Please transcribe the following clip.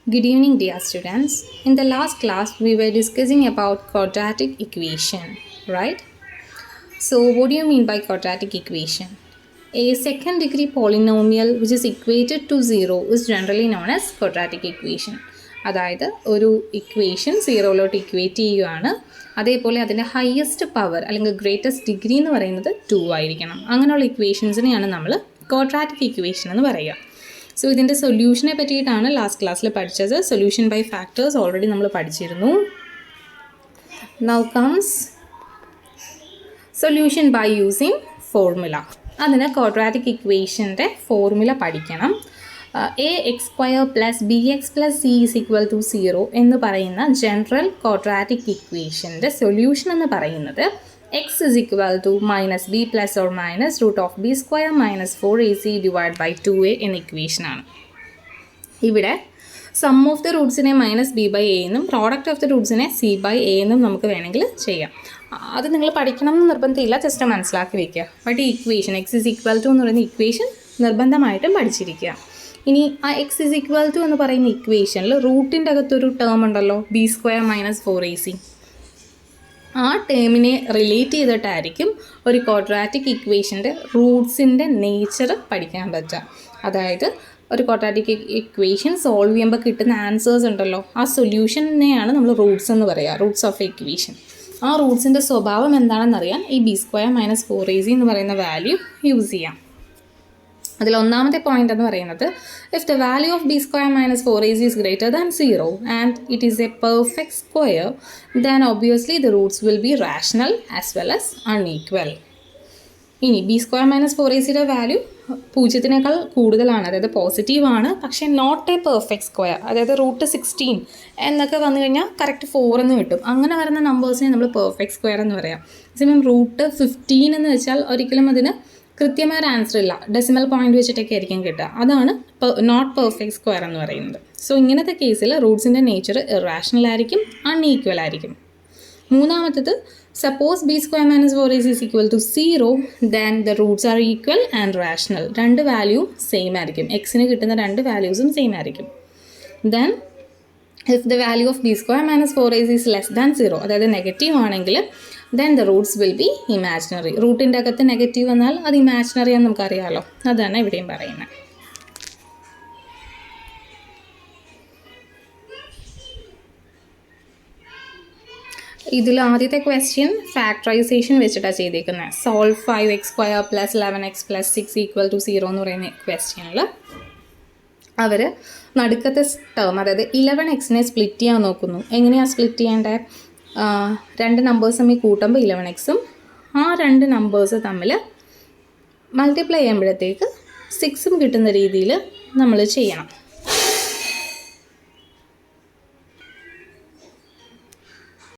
Good evening, dear students. In the last class, we were discussing about quadratic equation, right? So, what do you mean by quadratic equation? A second degree polynomial which is equated to 0 is generally known as quadratic equation. അതായത് ഒരു equation സീറോയിലോട്ട് equate ചെയ്യുകയാണ്. അതേപോലെ അതിൻ്റെ highest power അല്ലെങ്കിൽ greatest degree എന്ന് പറയുന്നത് 2 ആയിരിക്കണം. അങ്ങനെയുള്ള ഇക്വേഷൻസിനെയാണ് നമ്മൾ ക്വാഡ്രാറ്റിക് ഇക്വേഷൻ എന്ന് പറയുക. സോ ഇതിൻ്റെ സൊല്യൂഷനെ പറ്റിയിട്ടാണ് ലാസ്റ്റ് ക്ലാസ്സിൽ പഠിച്ചത്. സൊല്യൂഷൻ ബൈ ഫാക്ടേഴ്സ് ഓൾറെഡി നമ്മൾ പഠിച്ചിരുന്നു. Now comes solution by using formula. അതിന് ക്വാഡ്രാറ്റിക് ഇക്വേഷൻ്റെ ഫോർമുല പഠിക്കണം. A x square plus b x plus c is equal to 0 എന്ന് പറയുന്ന ജനറൽ ക്വാഡ്രാറ്റിക് ഇക്വേഷൻ്റെ സൊല്യൂഷൻ എന്ന് പറയുന്നത് x is equal to minus b plus or minus root of b square minus 4ac divided by 2a എന്ന ഇക്വേഷനാണ്. ഇവിടെ sum of the റൂട്ട്സിനെ minus B by A എന്നും product of the റൂട്ട്സിനെ C by A എന്നും നമുക്ക് വേണമെങ്കിൽ ചെയ്യാം. അത് നിങ്ങൾ പഠിക്കണം എന്ന് നിർബന്ധമില്ല, ജസ്റ്റ് മനസ്സിലാക്കി വയ്ക്കുക. ബട്ട് ഈ equation x is equal to എന്ന് പറയുന്ന ഇക്വേഷൻ നിർബന്ധമായിട്ടും പഠിച്ചിരിക്കുക. ഇനി ആ എക്സ് ഇസ് ഈക്വൽ ടു എന്ന് പറയുന്ന ഇക്വേഷനിൽ റൂട്ടിൻ്റെ അകത്തൊരു ടേം ഉണ്ടല്ലോ, ബി സ്ക്വയർ മൈനസ് 4ac. ആ ടേമിനെ റിലേറ്റ് ചെയ്തിട്ടായിരിക്കും ഒരു ക്വാഡ്രാറ്റിക് ഇക്വേഷൻ്റെ റൂട്ട്സിൻ്റെ നേച്ചർ പഠിക്കാൻ പറ്റുക. അതായത് ഒരു ക്വാഡ്രാറ്റിക് ഇക്വേഷൻ സോൾവ് ചെയ്യുമ്പോൾ കിട്ടുന്ന ആൻസേഴ്സ് ഉണ്ടല്ലോ, ആ സൊല്യൂഷനെയാണ് നമ്മൾ റൂട്ട്സ് എന്ന് പറയുക, റൂട്ട്സ് ഓഫ് ഇക്വേഷൻ. ആ റൂട്ട്സിൻ്റെ സ്വഭാവം എന്താണെന്നറിയാൻ ഈ ബി സ്ക്വയർ മൈനസ് 4ac എന്ന് പറയുന്ന വാല്യൂ യൂസ് ചെയ്യാം. അതിൽ ഒന്നാമത്തെ പോയിന്റ് എന്ന് പറയുന്നത് if the value of B square minus 4ac is greater than 0 and it is a perfect square, then obviously the roots will be rational as well as unequal. ഇനി B square minus 4ac value 0 കൂടുതലാണ്, അതായത് പോസിറ്റീവാണ്, പക്ഷേ not A perfect square, അതായത് root 16 എന്നൊക്കെ വന്നു കഴിഞ്ഞാൽ correct 4 എന്ന് കിട്ടും. അങ്ങനെ വരുന്ന നമ്പേഴ്സിനെ നമ്മൾ പെർഫെക്റ്റ് സ്ക്വയർ എന്ന് പറയാം. അതേസമയം റൂട്ട് 15 എന്ന് വെച്ചാൽ ഒരിക്കലും അതിന് കൃത്യമായൊരു ആൻസർ ഇല്ല, ഡെസിമൽ പോയിന്റ് വെച്ചിട്ടൊക്കെ ആയിരിക്കും കിട്ടുക. അതാണ് നോട്ട് പെർഫെക്റ്റ് സ്ക്വയർ എന്ന് പറയുന്നത്. സോ ഇങ്ങനത്തെ കേസിൽ റൂട്ട്സിൻ്റെ നേച്ചർ ഇറാഷണൽ ആയിരിക്കും, അൺഈക്വൽ ആയിരിക്കും. മൂന്നാമത്തത് suppose B square minus 4ac is equal to 0 then the roots are equal and rational. രണ്ട് വാല്യൂ സെയിം ആയിരിക്കും, എക്സിന് കിട്ടുന്ന രണ്ട് വാല്യൂസും സെയിം ആയിരിക്കും. Then if the value of b square minus 4ac is less than 0, അതായത് negative ആണെങ്കിൽ then the roots will be imaginary. റൂട്ടിൻ്റെ അകത്ത് negative വന്നാൽ അത് ഇമാജിനറി എന്ന് നമുക്കറിയാമല്ലോ, അതാണ് ഇവിടെയും പറയുന്നത്. ഇതിൽ ആദ്യത്തെ ക്വസ്റ്റ്യൻ ഫാക്ടറൈസേഷൻ വെച്ചിട്ടാണ് ചെയ്തേക്കുന്നത്. Solve 5x square plus 11x plus 6 equal to 0 എന്ന് പറയുന്ന ക്വസ്റ്റ്യനിൽ അവർ നടുക്കത്തെ ടേം അതായത് 11xനെ സ്പ്ലിറ്റ് ചെയ്യാൻ നോക്കുന്നു. എങ്ങനെയാണ് സ്പ്ലിറ്റ് ചെയ്യേണ്ടത്? രണ്ട് നമ്പേഴ്സ് തമ്മിൽ കൂട്ടുമ്പോൾ 11xും ആ രണ്ട് നമ്പേഴ്സ് തമ്മിൽ മൾട്ടിപ്ലൈ ചെയ്യുമ്പോഴത്തേക്ക് 6ഉം കിട്ടുന്ന രീതിയിൽ നമ്മൾ ചെയ്യണം.